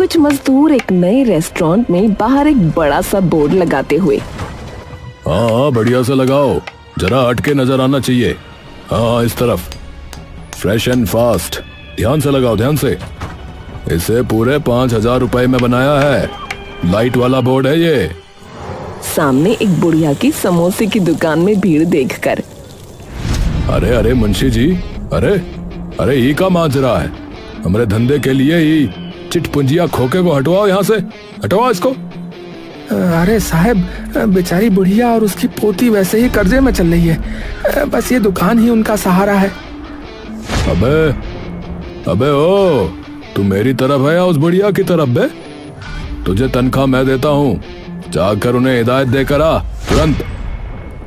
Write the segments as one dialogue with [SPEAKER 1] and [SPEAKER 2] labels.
[SPEAKER 1] कुछ मजदूर एक नए रेस्टोरेंट में बाहर एक बड़ा सा बोर्ड लगाते हुए।
[SPEAKER 2] हाँ, बढ़िया से लगाओ, जरा हटके नजर आना चाहिए। हाँ, इस तरफ। फ्रेश एंड फास्ट, ध्यान से लगाओ, ध्यान से। इसे पूरे 5,000 रुपए में बनाया है। लाइट वाला बोर्ड है ये।
[SPEAKER 1] सामने एक बुढ़िया की समोसे की दुकान में भीड़ देखकर,
[SPEAKER 2] अरे अरे मुंशी जी, अरे अरे ये का माजरा है? हमारे धंधे के लिए ही चिटपुंजिया खोके को हटवाओ, यहाँ से हटवाओ इसको।
[SPEAKER 3] अरे साहब, बेचारी बुढ़िया और उसकी पोती वैसे ही कर्जे में चल रही है, बस ये दुकान ही उनका सहारा है।
[SPEAKER 2] अबे ओ, तू मेरी तरफ है या उस बुढ़िया की तरफ बे? तुझे तनख्वाह मैं देता हूँ, जाकर उन्हें हिदायत देकर आ तुरंत।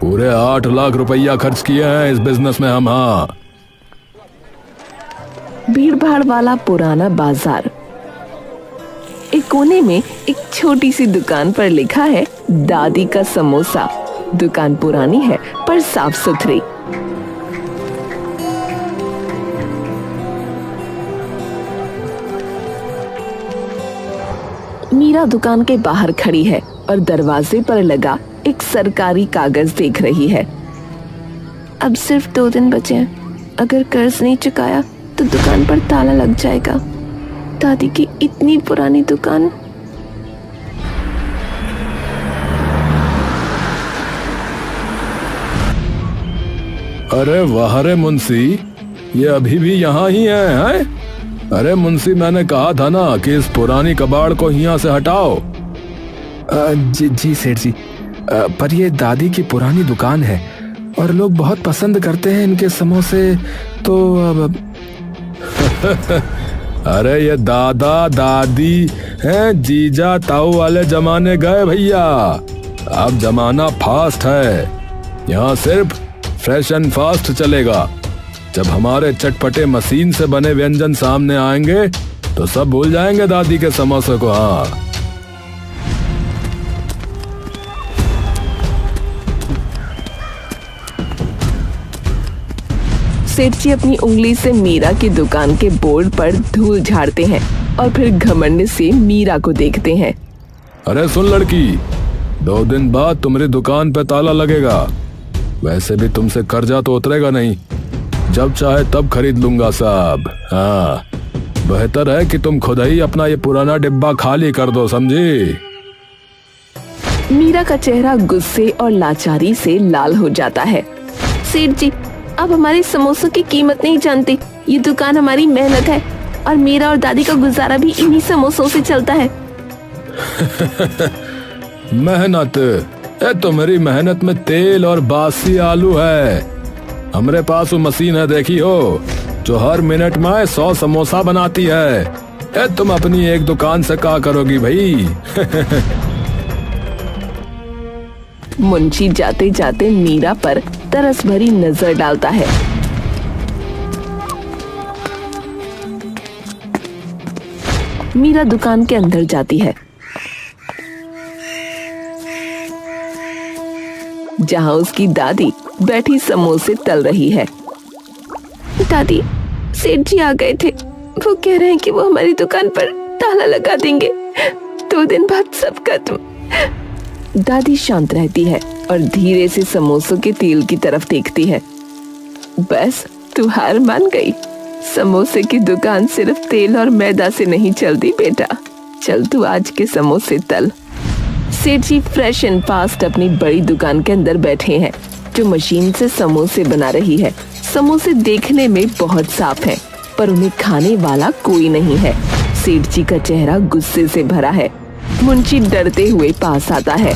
[SPEAKER 2] पूरे 8 लाख रुपया खर्च किए हैं इस बिजनेस में हम। हाँ,
[SPEAKER 1] भीड़ भाड़ वाला पुराना बाजार। एक कोने में एक छोटी सी दुकान पर लिखा है दादी का समोसा। दुकान पुरानी है पर साफ सुथरी। मीरा दुकान के बाहर खड़ी है और दरवाजे पर लगा एक सरकारी कागज देख रही है। अब सिर्फ 2 दिन बचे हैं, अगर कर्ज नहीं चुकाया तो दुकान पर ताला लग जाएगा। दादी की इतनी पुरानी दुकान।
[SPEAKER 2] अरे वाह रे मुंशी, ये अभी भी यहाँ ही है? अरे मुंशी, मैंने कहा था ना कि इस पुरानी कबाड़ को यहाँ से हटाओ।
[SPEAKER 3] जी सेठ जी, पर ये दादी की पुरानी दुकान है और लोग बहुत पसंद करते हैं इनके समोसे, तो अब
[SPEAKER 2] अरे ये दादा दादी हैं, जीजा ताऊ वाले जमाने गए भैया। अब जमाना फास्ट है, यहाँ सिर्फ फ्रेश एंड फास्ट चलेगा। जब हमारे चटपटे मशीन से बने व्यंजन सामने आएंगे तो सब भूल जाएंगे दादी के समोसे को। हाँ,
[SPEAKER 1] सेठ जी अपनी उंगली से मीरा की दुकान के बोर्ड पर धूल झाड़ते हैं और फिर घमंड से मीरा को देखते हैं।
[SPEAKER 2] अरे सुन लड़की, 2 दिन बाद तुम्हारी दुकान पे ताला लगेगा। वैसे भी तुमसे कर्जा तो उतरेगा नहीं, जब चाहे तब खरीद लूंगा साहब। हाँ, बेहतर है कि तुम खुद ही अपना ये पुराना डिब्बा खाली कर दो, समझी?
[SPEAKER 1] मीरा का चेहरा गुस्से और लाचारी से लाल हो जाता है। सेठ जी, आप हमारे समोसों की कीमत नहीं जानते। ये दुकान हमारी मेहनत है और मेरा और दादी का गुजारा भी इन्हीं समोसों से चलता है।
[SPEAKER 2] मेहनत? तुम्हारी मेहनत में तेल और बासी आलू है। हमारे पास वो मशीन है, देखी हो, जो हर मिनट में 100 समोसा बनाती है। तुम अपनी एक दुकान से क्या करोगी भाई?
[SPEAKER 1] मुंशी जाते जाते मीरा पर तरस भरी नजर डालता है। मीरा दुकान के अंदर जाती है, जहां उसकी दादी बैठी समोसे तल रही है। दादी, सेठ जी आ गए थे। वो कह रहे हैं कि वो हमारी दुकान पर ताला लगा देंगे। 2 दिन बाद सब खत्म। दादी शांत रहती है और धीरे से समोसों के तेल की तरफ देखती है। बस तू हार मान गई। समोसे की दुकान सिर्फ तेल और मैदा से नहीं चलती बेटा। चल तू आज के समोसे तल। सेठ जी फ्रेश एंड फास्ट अपनी बड़ी दुकान के अंदर बैठे हैं, जो मशीन से समोसे बना रही है। समोसे देखने में बहुत साफ है, पर उन्हें खाने वाला कोई नहीं है। सेठ जी का चेहरा गुस्से से भरा है। मुंशी डरते हुए पास आता है।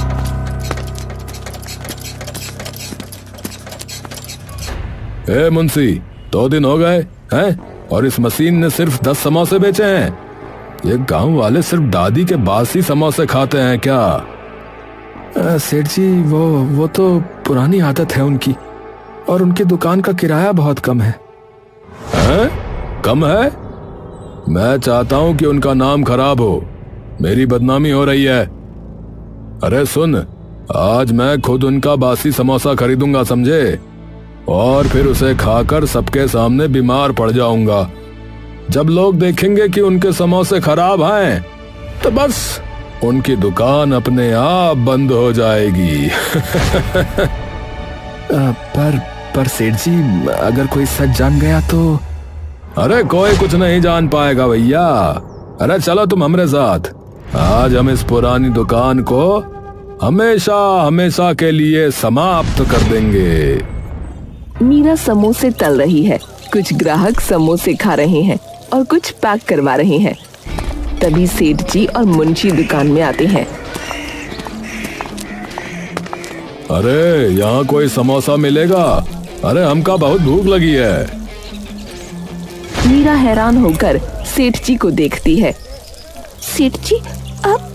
[SPEAKER 2] ए मुंशी, 2 दिन हो गए हैं और इस मशीन ने सिर्फ 10 समोसे बेचे हैं। ये गांव वाले सिर्फ दादी के बासी समोसे खाते हैं क्या?
[SPEAKER 3] सेठ जी, वो तो पुरानी आदत है उनकी, और उनकी दुकान का किराया बहुत कम है।
[SPEAKER 2] कम है? मैं चाहता हूं कि उनका नाम खराब हो, मेरी बदनामी हो रही है। अरे सुन, आज मैं खुद उनका बासी समोसा खरीदूंगा, समझे? और फिर उसे खाकर सबके सामने बीमार पड़ जाऊंगा। जब लोग देखेंगे कि उनके समोसे खराब हैं, तो बस उनकी दुकान अपने आप बंद हो जाएगी।
[SPEAKER 3] पर सेठ जी, अगर कोई सच जान गया तो?
[SPEAKER 2] अरे कोई कुछ नहीं जान पाएगा भैया। अरे चलो तुम हमारे साथ। आज हम इस पुरानी दुकान को हमेशा हमेशा के लिए समाप्त कर देंगे।
[SPEAKER 1] मीरा समोसे तल रही है। कुछ ग्राहक समोसे खा रहे हैं और कुछ पैक करवा रहे हैं। तभी सेठ जी और मुंशी दुकान में आते हैं।
[SPEAKER 2] अरे यहाँ कोई समोसा मिलेगा? अरे हमका बहुत भूख लगी है।
[SPEAKER 1] मीरा हैरान होकर सेठ जी को देखती है। सेठ जी, आप?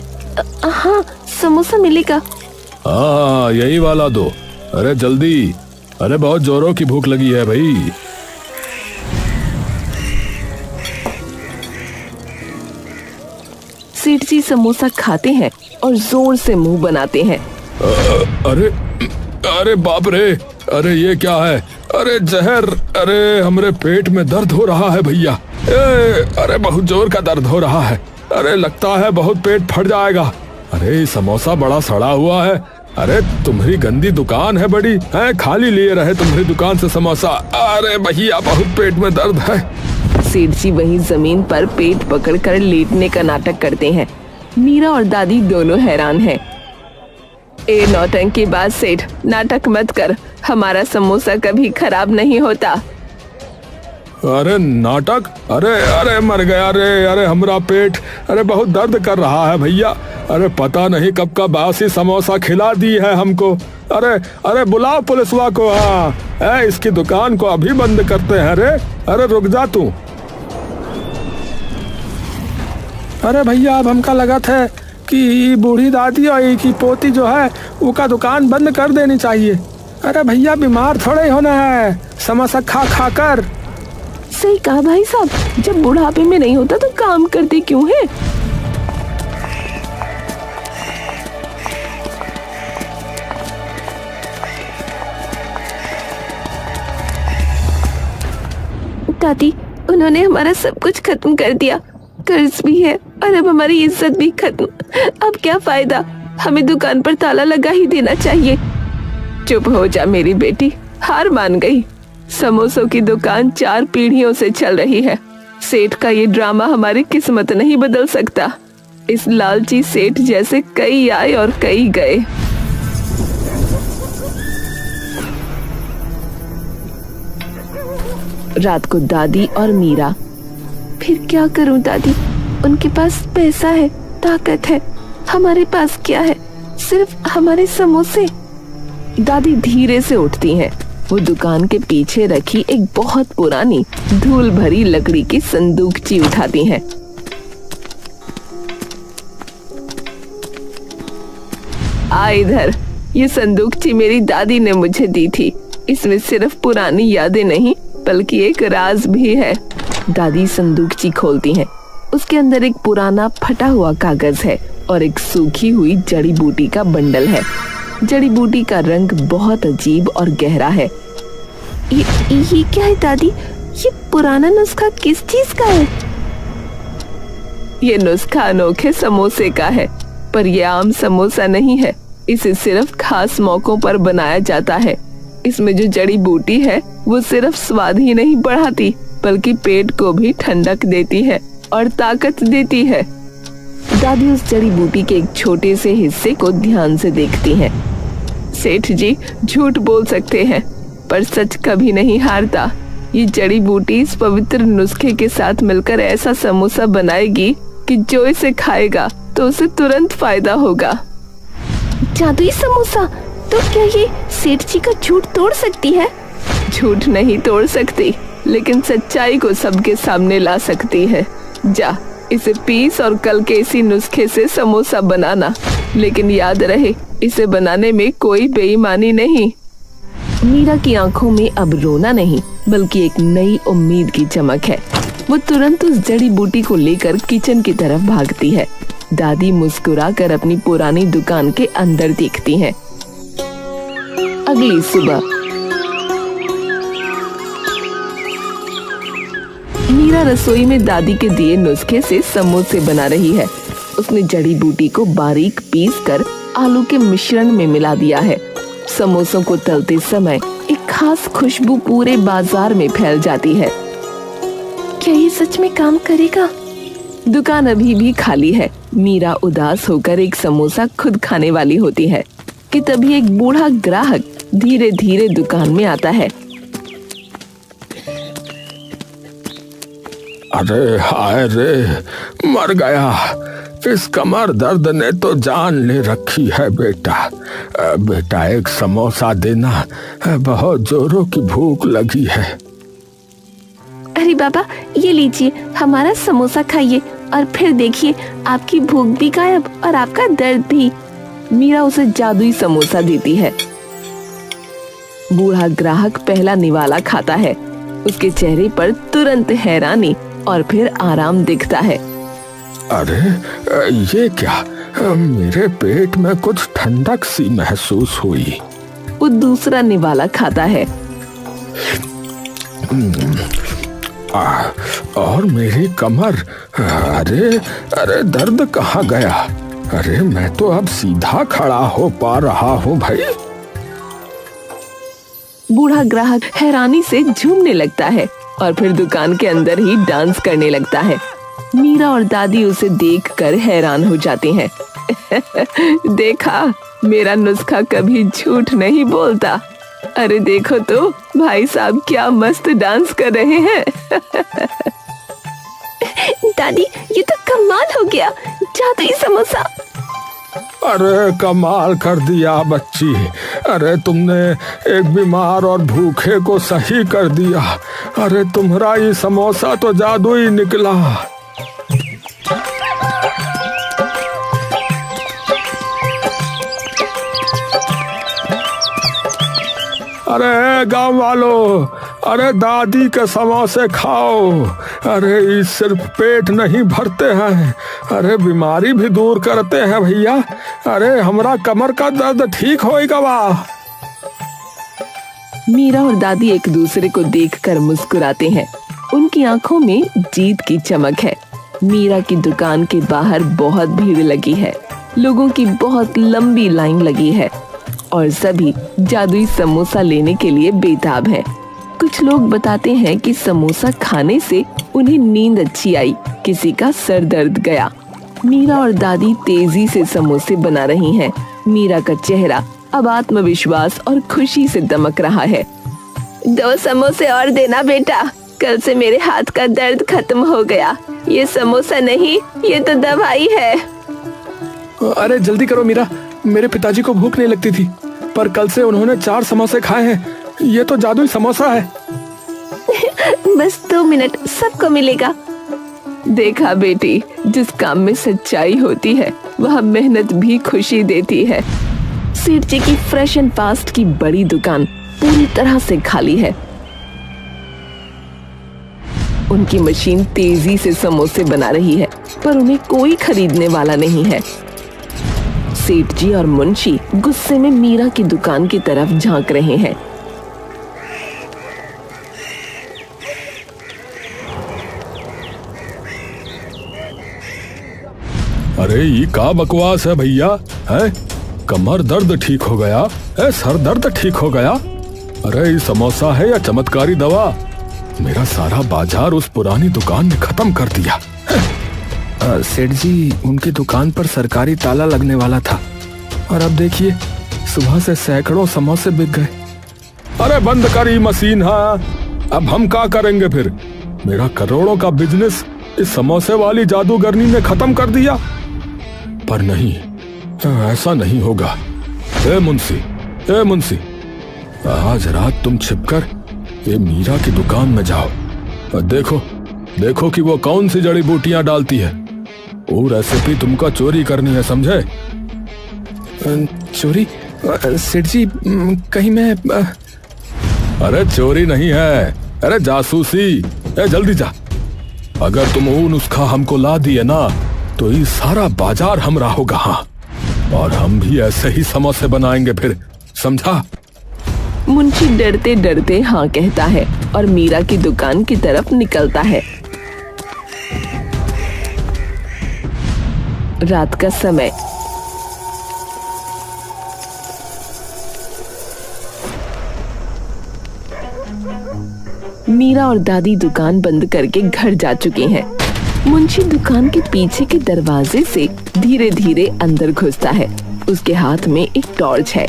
[SPEAKER 1] हाँ, समोसा मिलेगा।
[SPEAKER 2] हाँ, यही वाला दो। अरे जल्दी, अरे बहुत जोरों की भूख लगी है भाई।
[SPEAKER 1] सेठ जी समोसा खाते हैं और जोर से मुंह बनाते हैं।
[SPEAKER 2] अरे अरे बाप रे, अरे ये क्या है? अरे जहर! अरे हमरे पेट में दर्द हो रहा है भैया। अरे बहुत जोर का दर्द हो रहा है। अरे लगता है बहुत पेट फट जाएगा। अरे समोसा बड़ा सड़ा हुआ है। अरे तुम्हारी गंदी दुकान है बड़ी है, खाली लिए रहे तुम्हारी दुकान से समोसा। अरे भैया बहुत पेट में दर्द है।
[SPEAKER 1] सेठ जी वहीं जमीन पर पेट पकड़कर लेटने का नाटक करते हैं। मीरा और दादी दोनों हैरान हैं। ए नौटंकी बाज सेठ, नाटक मत कर। हमारा समोसा कभी खराब नहीं होता।
[SPEAKER 2] अरे नाटक? अरे अरे मर गया रे। अरे हमरा पेट अरे बहुत दर्द कर रहा है भैया। अरे पता नहीं कब का बासी समोसा खिला दी है हमको। अरे अरे बुलाओ पुलिसवा को। हाँ, इसकी दुकान को अभी बंद करते हैं। रे अरे रुक जा तू।
[SPEAKER 3] अरे भैया, अब हमका लगा था कि बूढ़ी दादी और एक ही पोती जो है उसका दुकान बंद कर देनी चाहिए। अरे भैया, बीमार थोड़े होना है समोसा खा खा कर।
[SPEAKER 1] सही कहा भाई साहब, जब बुढ़ापे में नहीं होता तो काम करते क्यों है? दादी, उन्होंने हमारा सब कुछ खत्म कर दिया। कर्ज भी है और अब हमारी इज्जत भी खत्म। अब क्या फायदा? हमें दुकान पर ताला लगा ही देना चाहिए। चुप हो जा मेरी बेटी, हार मान गई। समोसों की दुकान 4 पीढ़ियों से चल रही है। सेठ का ये ड्रामा हमारी किस्मत नहीं बदल सकता। इस लालची सेठ जैसे कई आए और कई गए। रात को दादी और मीरा। फिर क्या करूं दादी? उनके पास पैसा है, ताकत है। हमारे पास क्या है? सिर्फ हमारे समोसे। दादी धीरे से उठती हैं। वो दुकान के पीछे रखी एक बहुत पुरानी धूल भरी लकड़ी की संदूकची उठाती हैं। आ इधर, ये संदूकची मेरी दादी ने मुझे दी थी। इसमें सिर्फ पुरानी यादें नहीं बल्कि एक राज भी है। दादी संदूकची खोलती हैं। उसके अंदर एक पुराना फटा हुआ कागज है और एक सूखी हुई जड़ी बूटी का बंडल है। जड़ी बूटी का रंग बहुत अजीब और गहरा है। ये क्या है दादी? ये पुराना नुस्खा किस चीज का है? ये नुस्खा अनोखे समोसे का है, पर यह आम समोसा नहीं है। इसे सिर्फ खास मौकों पर बनाया जाता है। इसमें जो जड़ी बूटी है वो सिर्फ स्वाद ही नहीं बढ़ाती बल्कि पेट को भी ठंडक देती है और ताकत देती है। दादी उस जड़ी बूटी के एक छोटे से हिस्से को ध्यान से देखती हैं। सेठ जी झूठ बोल सकते हैं पर सच कभी नहीं हारता। ये जड़ी बूटी इस पवित्र नुस्खे के साथ मिलकर ऐसा समोसा बनाएगी कि जो इसे खाएगा तो उसे तुरंत फायदा होगा। जादुई समोसा? तो क्या ये सेठ जी का झूठ तोड़ सकती है? झूठ नहीं तोड़ सकती, लेकिन सच्चाई को सबके सामने ला सकती है। जा, इसे पीस और कल के इसी नुस्खे से समोसा बनाना। लेकिन याद रहे, इसे बनाने में कोई बेईमानी नहीं। मीरा की आंखों में अब रोना नहीं बल्कि एक नई उम्मीद की चमक है। वो तुरंत उस जड़ी बूटी को लेकर किचन की तरफ भागती है। दादी मुस्कुराकर अपनी पुरानी दुकान के अंदर देखती हैं। अगली सुबह मीरा रसोई में दादी के दिए नुस्खे से समोसे बना रही है। उसने जड़ी बूटी को बारीक पीसकर आलू के मिश्रण में मिला दिया है। समोसों को तलते समय एक खास खुशबू पूरे बाजार में फैल जाती है। क्या ये सच में काम करेगा? दुकान अभी भी खाली है। मीरा उदास होकर एक समोसा खुद खाने वाली होती है कि तभी एक बूढ़ा ग्राहक धीरे धीरे दुकान में आता है।
[SPEAKER 2] अरे हाय रे, मर गया। इस कमर दर्द ने तो जान ले रखी है बेटा। बेटा एक समोसा देना, बहुत जोरों की भूख लगी है।
[SPEAKER 1] अरे बाबा, ये लीजिए, हमारा समोसा खाइए और फिर देखिए आपकी भूख भी गायब और आपका दर्द भी। मीरा उसे जादुई समोसा देती है। बूढ़ा ग्राहक पहला निवाला खाता है। उसके चेहरे पर तुरंत हैरानी और फिर आराम दिखता है।
[SPEAKER 2] अरे ये क्या? मेरे पेट में कुछ ठंडक सी महसूस हुई।
[SPEAKER 1] वो दूसरा निवाला खाता है।
[SPEAKER 2] और मेरी कमर, अरे दर्द कहाँ गया? अरे मैं तो अब सीधा खड़ा हो पा रहा हूँ भाई।
[SPEAKER 1] बूढ़ा ग्राहक हैरानी से झूमने लगता है और फिर दुकान के अंदर ही डांस करने लगता है। मीरा और दादी उसे देखकर हैरान हो जाती हैं। देखा, मेरा नुस्खा कभी झूठ नहीं बोलता। अरे देखो तो भाई साहब क्या मस्त डांस कर रहे हैं। दादी, ये तो कमाल हो गया, जादुई समोसा।
[SPEAKER 2] अरे कमाल कर दिया बच्ची। अरे तुमने एक बीमार और भूखे को सही कर दिया। अरे तुम्हारा ये समोसा तो जादुई निकला। अरे गांव वालों, अरे दादी के समोसे खाओ। अरे ये सिर्फ पेट नहीं भरते हैं, अरे बीमारी भी दूर करते हैं भैया। अरे हमारा कमर का दर्द ठीक होएगा। वाह।
[SPEAKER 1] मीरा और दादी एक दूसरे को देखकर मुस्कुराते हैं। उनकी आंखों में जीत की चमक है। मीरा की दुकान के बाहर बहुत भीड़ लगी है। लोगों की बहुत लंबी लाइन लगी है और सभी जादुई समोसा लेने के लिए बेताब हैं। कुछ लोग बताते हैं कि समोसा खाने से उन्हें नींद अच्छी आई, किसी का सर दर्द गया। मीरा और दादी तेजी से समोसे बना रही हैं। मीरा का चेहरा अब आत्मविश्वास और खुशी से दमक रहा है। 2 समोसे और देना बेटा, कल से मेरे हाथ का दर्द खत्म हो गया। ये समोसा नहीं, ये तो दवाई है।
[SPEAKER 3] अरे जल्दी करो मीरा, मेरे पिताजी को भूख नहीं लगती थी, पर कल से उन्होंने 4 समोसे खाए हैं। ये तो जादुई समोसा है।
[SPEAKER 1] बस 2 मिनट, सबको मिलेगा। देखा बेटी, जिस काम में सच्चाई होती है वह मेहनत भी खुशी देती है। सेठ जी की फ्रेश एंड फास्ट की बड़ी दुकान पूरी तरह से खाली है। उनकी मशीन तेजी से समोसे बना रही है, पर उन्हें कोई खरीदने वाला नहीं है। सेठ जी और मुंशी गुस्से में मीरा की दुकान की तरफ झांक रहे हैं।
[SPEAKER 2] अरे ये का बकवास है भैया? है कमर दर्द ठीक हो गया है, सर दर्द ठीक हो गया। अरे ये समोसा है या चमत्कारी दवा? मेरा सारा बाजार उस पुरानी दुकान ने खत्म कर दिया।
[SPEAKER 3] सेठ जी, उनकी दुकान पर सरकारी ताला लगने वाला था और अब देखिए सुबह से सैकड़ों समोसे बिक गए।
[SPEAKER 2] अरे बंद करी मशीन। हाँ, अब हम क्या करेंगे फिर? मेरा करोड़ों का बिजनेस इस समोसे वाली जादूगरनी ने खत्म कर दिया। पर नहीं, ऐसा नहीं होगा। ए मुंशी, आज रात तुम छिपकर ये मीरा की दुकान में जाओ और देखो कि वो कौन सी जड़ी बूटियां डालती है। वो रेसिपी तुमको चोरी करनी है, समझे?
[SPEAKER 3] चोरी? सेठ जी, कहीं मैं
[SPEAKER 2] अरे चोरी नहीं है, अरे जासूसी। जल्दी जा। अगर तुम वो नुस्खा हमको ला दिए ना तो ये सारा बाजार हमरा होगा। हाँ, और हम भी ऐसे ही समोसे बनाएंगे फिर, समझा?
[SPEAKER 1] मुंशी डरते डरते हाँ कहता है और मीरा की दुकान की तरफ निकलता है। रात का समय। मीरा और दादी दुकान बंद करके घर जा चुके हैं। मुंशी दुकान के पीछे के दरवाजे से धीरे धीरे अंदर घुसता है। उसके हाथ में एक टॉर्च है।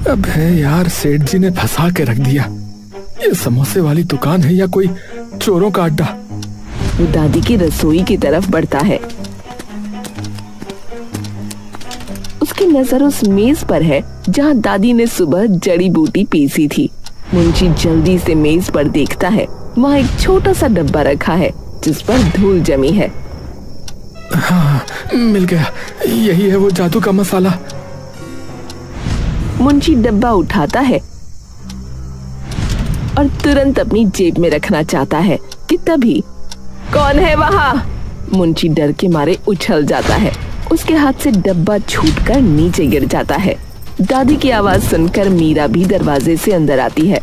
[SPEAKER 3] अबे यार, सेठ जी ने फंसा के रख दिया। ये समोसे वाली दुकान है या कोई चोरों का अड्डा?
[SPEAKER 1] वो दादी की रसोई की तरफ बढ़ता है। उसकी नजर उस मेज पर है जहां दादी ने सुबह जड़ी बूटी पीसी थी। मुंशी जल्दी से मेज पर देखता है। वहाँ एक छोटा सा डब्बा रखा है जिस पर धूल जमी है।
[SPEAKER 3] हाँ, मिल गया। यही है वो जादू का मसाला।
[SPEAKER 1] मुंशी डब्बा उठाता है और तुरंत अपनी जेब में रखना चाहता है कि तभी कौन है वहाँ? मुंशी डर के मारे उछल जाता है। उसके हाथ से डब्बा छूटकर नीचे गिर जाता है। दादी की आवाज सुनकर मीरा भी दरवाजे से अंदर आती है।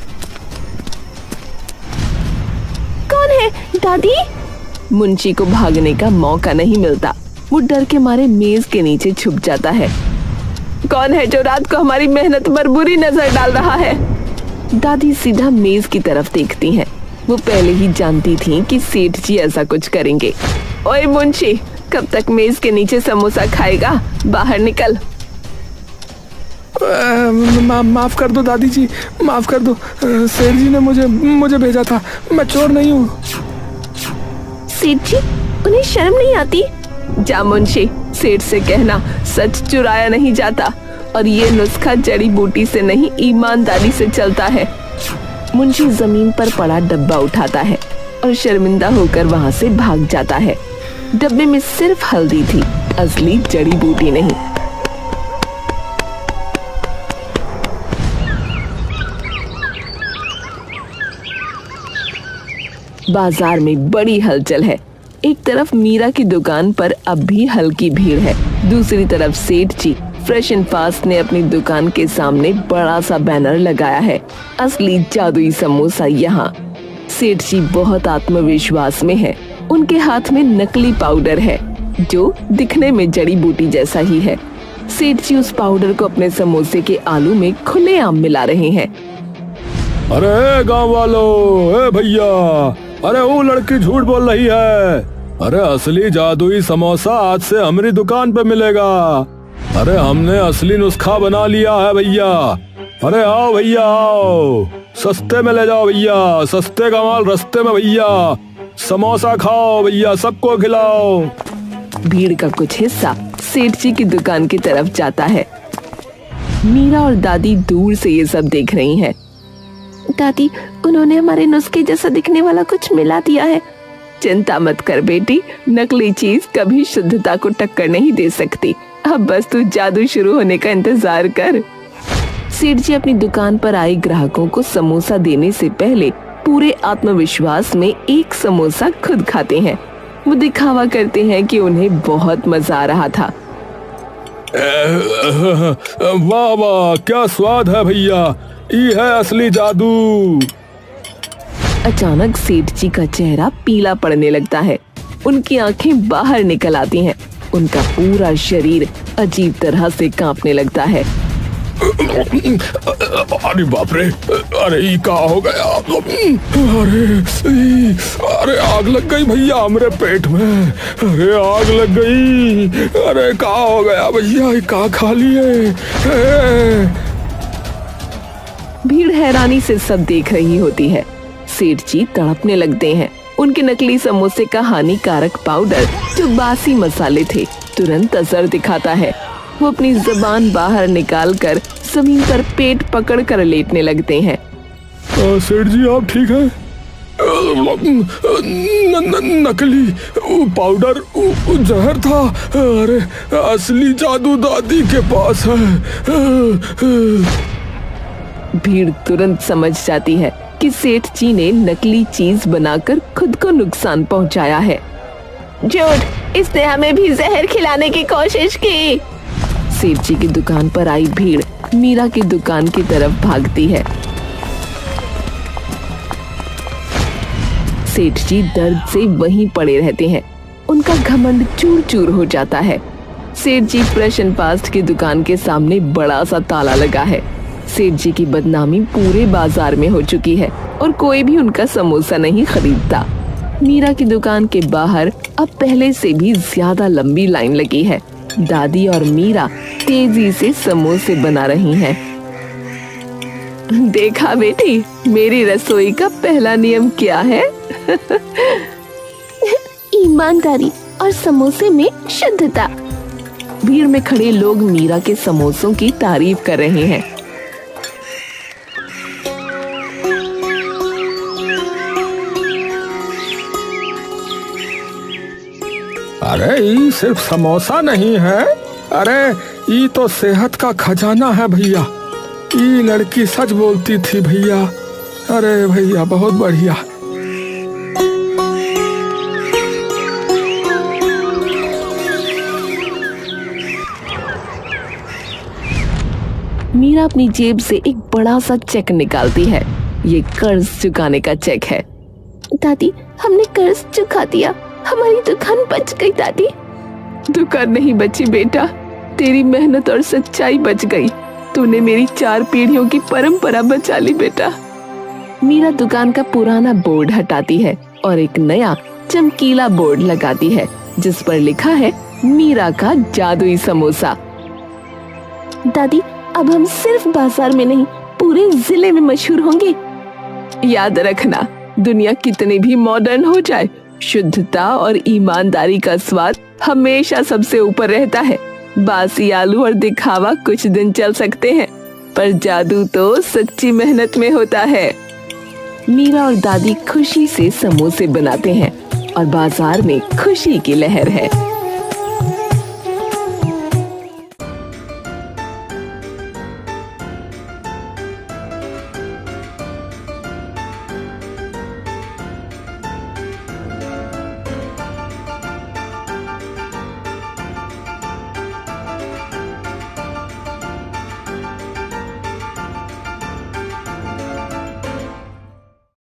[SPEAKER 1] कौन है दादी? मुंशी को भागने का मौका नहीं मिलता। वो डर के मारे मेज के नीचे छुप जाता है। कौन है जो रात को हमारी मेहनत पर बुरी नजर डाल रहा है? दादी सीधा मेज की तरफ देखती हैं। वो पहले ही जानती थीं कि सेठ जी ऐसा कुछ करेंगे। ओए मुंशी, कब तक मेज के नीचे समोसा खाएगा? बाहर निकल।
[SPEAKER 3] माफ कर दो दादी जी, माफ कर दो। सेठ जी ने मुझे भेजा था। मैं चोर नहीं हूँ।
[SPEAKER 1] सेठ जी, उन्हें शर्म नहीं आती? जा मुंशी, सेठ से कहना सच चुराया नहीं जाता और ये नुस्खा जड़ी बूटी से नहीं, ईमानदारी से चलता है। मुंशी जमीन पर पड़ा डब्बा उठाता है और शर्मिंदा होकर वहाँ से भाग जाता है। डब्बे में सिर्फ हल्दी थी, असली जड़ी बूटी नहीं। बाजार में बड़ी हलचल है। एक तरफ मीरा की दुकान पर अब भी हल्की भीड़ है। दूसरी तरफ सेठ जी फ्रेश एंड फास्ट ने अपनी दुकान के सामने बड़ा सा बैनर लगाया है, असली जादुई समोसा यहाँ। सेठ जी बहुत आत्मविश्वास में है। उनके हाथ में नकली पाउडर है जो दिखने में जड़ी बूटी जैसा ही है। सेठ जी उस पाउडर को अपने समोसे के आलू में खुलेआम मिला रहे हैं।
[SPEAKER 2] अरे गांव वालों, भैया, अरे वो लड़की झूठ बोल रही है। अरे असली जादुई समोसा आज से हमारी दुकान पे मिलेगा। अरे हमने असली नुस्खा बना लिया है भैया। अरे आओ भैया आओ, सस्ते में ले जाओ भैया, सस्ते का माल रस्ते में भैया। समोसा खाओ भैया, सबको खिलाओ।
[SPEAKER 1] भीड़ का कुछ हिस्सा सेठ जी की दुकान की तरफ जाता है। मीरा और दादी दूर से ये सब देख रही हैं। दादी, उन्होंने हमारे नुस्खे जैसा दिखने वाला कुछ मिला दिया है। चिंता मत कर बेटी, नकली चीज कभी शुद्धता को टक्कर नहीं दे सकती। अब बस तू जादू शुरू होने का इंतजार कर। सेठ जी अपनी दुकान पर आए ग्राहकों को समोसा देने से पहले पूरे आत्मविश्वास में एक समोसा खुद खाते हैं। वो दिखावा करते हैं कि उन्हें बहुत मजा आ रहा था।
[SPEAKER 2] वाह वाह, क्या स्वाद है भैया, ये है असली जादू।
[SPEAKER 1] अचानक सेठ जी का चेहरा पीला पड़ने लगता है। उनकी आंखें बाहर निकल आती हैं। उनका पूरा शरीर अजीब तरह से कांपने लगता है।
[SPEAKER 2] अरे बाप रे, अरे ये क्या हो गया? अरे आग लग गई भैया मेरे पेट में। अरे आग लग गई। अरे क्या हो गया भैया, ये क्या खा लिए?
[SPEAKER 1] भीड़ हैरानी से सब देख रही होती है। सेठ जी तड़पने लगते हैं। उनके नकली समोसे का हानिकारक पाउडर, जो बासी मसाले थे, तुरंत असर दिखाता है। वो अपनी जुबान बाहर निकालकर जमीन पर पेट पकड़कर लेटने लगते हैं।
[SPEAKER 2] सेठ जी आप ठीक हैं? नकली पाउडर जहर था। अरे असली जादू दादी के पास है।
[SPEAKER 1] भीड़ तुरंत समझ जाती है कि सेठ जी ने नकली चीज बनाकर खुद को नुकसान पहुंचाया है। झूठ, इसने हमें भी जहर खिलाने की कोशिश की। सेठ जी की दुकान पर आई भीड़ मीरा की दुकान की तरफ भागती है। सेठ जी दर्द से वहीं पड़े रहते हैं। उनका घमंड चूर चूर हो जाता है। सेठ जी फ्रेश एंड फास्ट की दुकान के सामने बड़ा सा ताला लगा है। सेठ जी की बदनामी पूरे बाजार में हो चुकी है और कोई भी उनका समोसा नहीं खरीदता। मीरा की दुकान के बाहर अब पहले से भी ज्यादा लंबी लाइन लगी है। दादी और मीरा तेजी से समोसे बना रही हैं। देखा बेटी, मेरी रसोई का पहला नियम क्या है?
[SPEAKER 4] ईमानदारी और समोसे में शुद्धता।
[SPEAKER 1] भीड़ में खड़े लोग मीरा के समोसों की तारीफ कर रहे हैं।
[SPEAKER 3] अरे ये सिर्फ समोसा नहीं है, अरे ये तो सेहत का खजाना है भैया। ये लड़की सच बोलती थी भैया। अरे भैया बहुत बढ़िया।
[SPEAKER 1] मीरा अपनी जेब से एक बड़ा सा चेक निकालती है। ये कर्ज चुकाने का चेक है।
[SPEAKER 4] दादी, हमने कर्ज चुका दिया, हमारी दुकान बच गई। दादी,
[SPEAKER 1] दुकान नहीं बची बेटा, तेरी मेहनत और सच्चाई बच गई। तूने मेरी 4 पीढ़ियों की परंपरा बचा ली बेटा। मीरा दुकान का पुराना बोर्ड हटाती है और एक नया चमकीला बोर्ड लगाती है जिस पर लिखा है मीरा का जादुई समोसा।
[SPEAKER 4] दादी, अब हम सिर्फ बाजार में नहीं पूरे जिले में मशहूर होंगे।
[SPEAKER 1] याद रखना, दुनिया कितनी भी मॉडर्न हो जाए, शुद्धता और ईमानदारी का स्वाद हमेशा सबसे ऊपर रहता है। बासी आलू और दिखावा कुछ दिन चल सकते हैं, पर जादू तो सच्ची मेहनत में होता है। मीरा और दादी खुशी से समोसे बनाते हैं और बाजार में खुशी की लहर है।